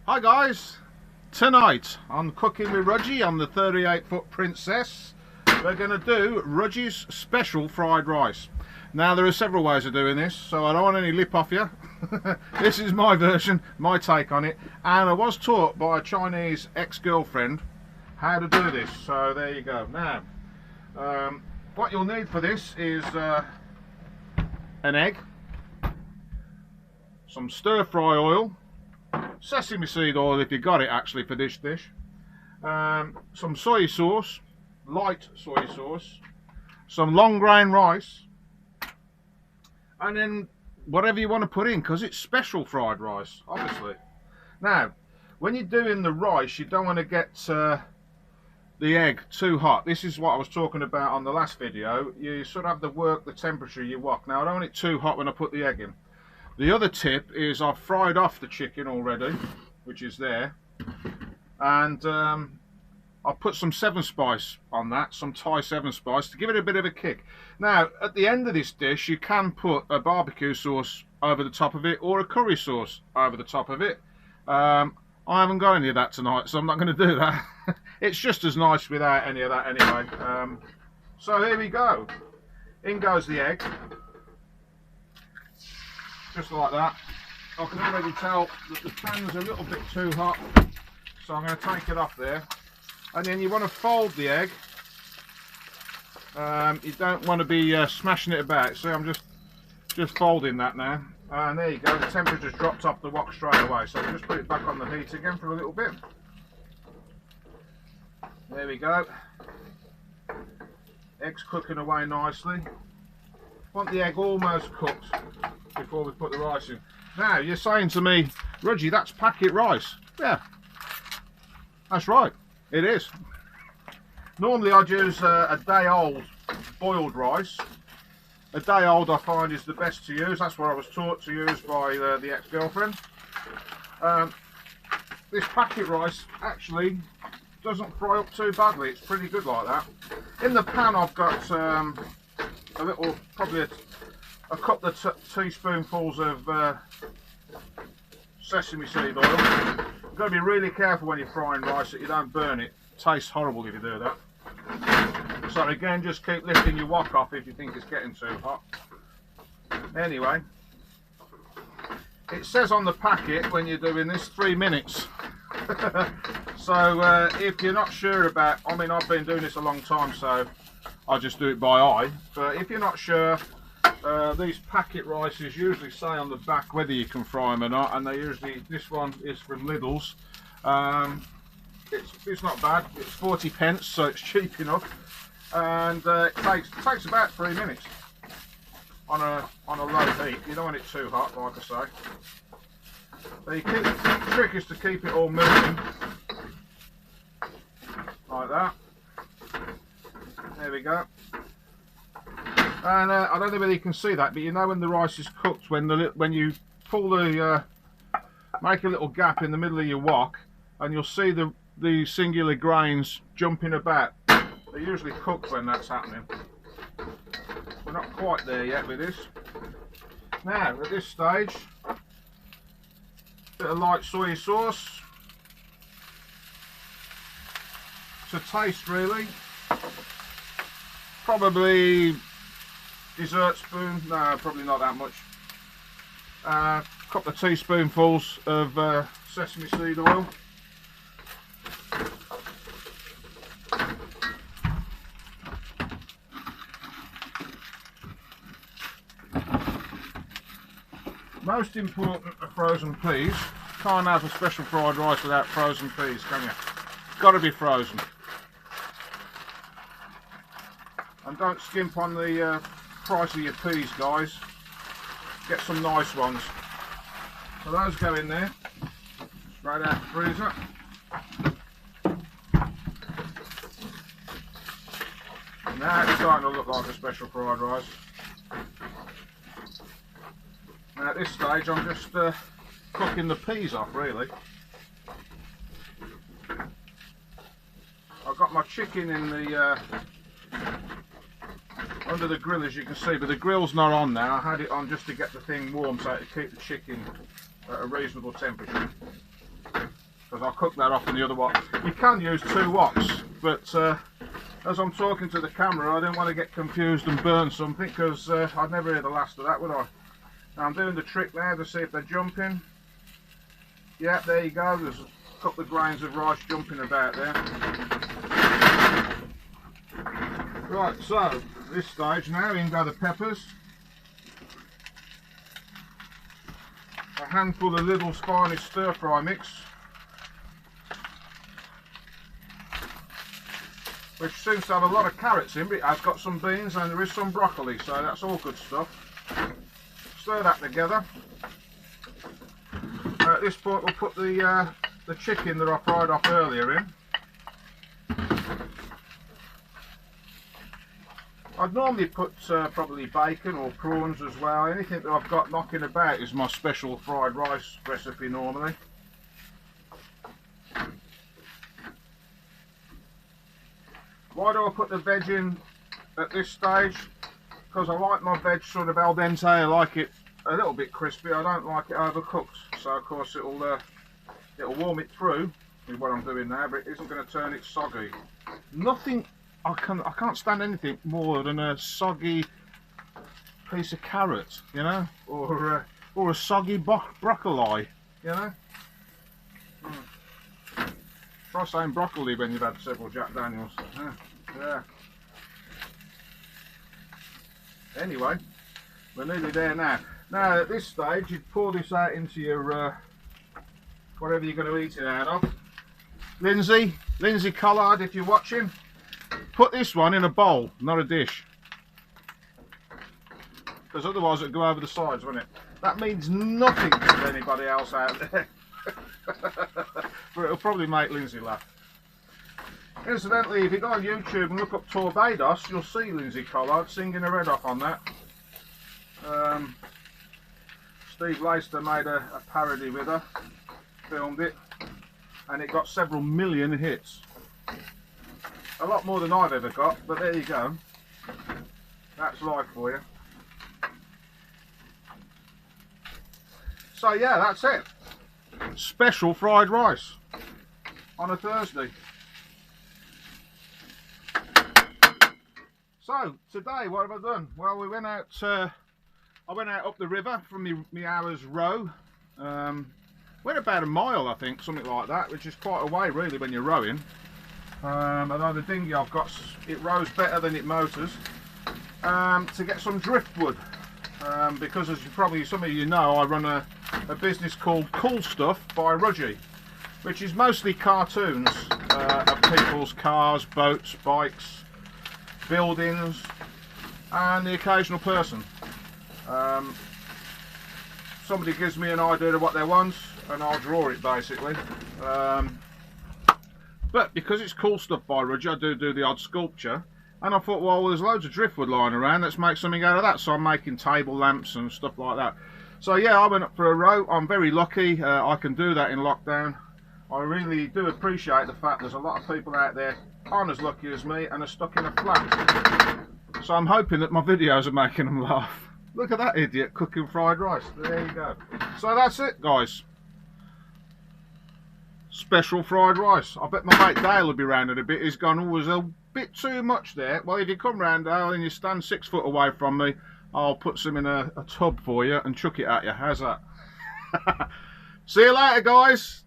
Hi guys, tonight on Cooking with Rudgy on the 38-foot Princess, we're going to do Rudgy's special fried rice. Now there are several ways of doing this, so I don't want any lip off you. This is my version, my take on it, and I was taught by a Chinese ex-girlfriend how to do this, so there you go. Now, what you'll need for this is an egg, some stir-fry oil, sesame seed oil if you got it actually for this dish, some soy sauce, light soy sauce, some long grain rice, and then whatever you want to put in, because it's special fried rice obviously. Now when you're doing the rice, you don't want to get the egg too hot. This is what I was talking about on the last video. You sort of have to work the temperature you wok. Now I don't want it too hot when I put the egg in. The other tip is I've fried off the chicken already, which is there, and I'll put some 7 spice on that, some Thai 7 spice to give it a bit of a kick. Now at the end of this dish you can put a barbecue sauce over the top of it or a curry sauce over the top of it. I haven't got any of that tonight, so I'm not going to do that. It's just as nice without any of that anyway. So here we go. In goes the egg. Just like that. I can already tell that the pan's a little bit too hot, so I'm going to take it off there. And then you want to fold the egg. You don't want to be smashing it about. See, I'm just folding that now. And there you go, the temperature's dropped off the wok straight away, so just put it back on the heat again for a little bit. There we go. Egg's cooking away nicely. Want the egg almost cooked before we put the rice in. Now you're saying to me, Rudgy, that's packet rice. Yeah, that's right, it is. Normally I'd use a day old boiled rice. A day old I find is the best to use. That's what I was taught to use by the ex-girlfriend. This packet rice actually doesn't fry up too badly. It's pretty good like that. In the pan I've got a little, probably a couple of teaspoonfuls of sesame seed oil. You've got to be really careful when you're frying rice that you don't burn it. It tastes horrible if you do that. So again, just keep lifting your wok off if you think it's getting too hot. Anyway, it says on the packet when you're doing this 3 minutes. So if you're not sure about, I mean I've been doing this a long time, so I just do it by eye, but if you're not sure, these packet rices usually say on the back whether you can fry them or not, and they usually, this one is from Lidl's. It's not bad, it's 40p, so it's cheap enough, and it takes about 3 minutes on a low heat. You don't want it too hot, like I say. So the trick is to keep it all moving like that. There we go. And I don't know whether you can see that, but you know when the rice is cooked, when you pull the make a little gap in the middle of your wok, and you'll see the singular grains jumping about. They're usually cooked when that's happening. We're not quite there yet with this. Now at this stage, bit of light soy sauce to taste really. Probably dessert spoon, no, probably not that much. A couple of teaspoonfuls of sesame seed oil. Most important are frozen peas. Can't have a special fried rice without frozen peas, can you? Got to be frozen. And don't skimp on the price of your peas, guys. Get some nice ones. So those go in there, straight out the freezer. Now it's starting to look like a special fried rice. Now at this stage I'm just cooking the peas off really. I've got my chicken in the under the grill, as you can see, but the grill's not on now. I had it on just to get the thing warm, so to keep the chicken at a reasonable temperature. because I'll cook that off in the other wok. You can use 2 woks, but as I'm talking to the camera, I don't want to get confused and burn something, because I'd never hear the last of that, would I? Now I'm doing the trick now to see if they're jumping. Yeah, there you go. There's a couple of grains of rice jumping about there. Right, so at this stage now, in go the peppers. A handful of little Spanish stir-fry mix, which seems to have a lot of carrots in, but it has got some beans and there is some broccoli, so that's all good stuff. Stir that together. At this point we'll put the chicken that I fried off earlier in. I'd normally put probably bacon or prawns as well. Anything that I've got knocking about is my special fried rice recipe normally. Why do I put the veg in at this stage? Because I like my veg sort of al dente. I like it a little bit crispy. I don't like it overcooked. So of course it'll warm it through with what I'm doing now, but it isn't going to turn it soggy. Nothing. I can't stand anything more than a soggy piece of carrot, you know, or a soggy broccoli, you know. Try saying broccoli when you've had several Jack Daniels. Yeah. Anyway, we're nearly there now. Now at this stage, you'd pour this out into your whatever you're going to eat it out of. Lindsay Collard, if you're watching. Put this one in a bowl, not a dish, because otherwise it'll go over the sides, won't it? That means nothing to anybody else out there, but it'll probably make Lindsay laugh. Incidentally, if you go on YouTube and look up Torbados, you'll see Lindsay Collard singing her head off on that. Steve Laister made a parody with her, filmed it, and it got several million hits. A lot more than I've ever got, but there you go. That's life for you. So yeah, that's it. Special fried rice on a Thursday. So today, what have I done? Well, we went out. I went out up the river from my hour's row. Went about a mile, I think, something like that, which is quite a way really when you're rowing. Although the dinghy I've got, it rows better than it motors, to get some driftwood, because as some of you know, I run a business called Cool Stuff by Rudgy, which is mostly cartoons of people's cars, boats, bikes, buildings and the occasional person. Somebody gives me an idea of what they want and I'll draw it basically. But because it's Cool Stuff by Rudgy, I do the odd sculpture, and I thought, well, there's loads of driftwood lying around, let's make something out of that. So I'm making table lamps and stuff like that. So yeah, I went up for a row. I'm very lucky I can do that in lockdown. I really do appreciate the fact there's a lot of people out there aren't as lucky as me and are stuck in a flat. So I'm hoping that my videos are making them laugh. Look at that idiot cooking fried rice. There you go. So that's it, guys. Special fried rice. I bet my mate Dale will be round in a bit. He's gone, oh, there's a bit too much there. Well, if you come round, Dale, and you stand 6 foot away from me, I'll put some in a tub for you and chuck it at you. How's that? See you later, guys.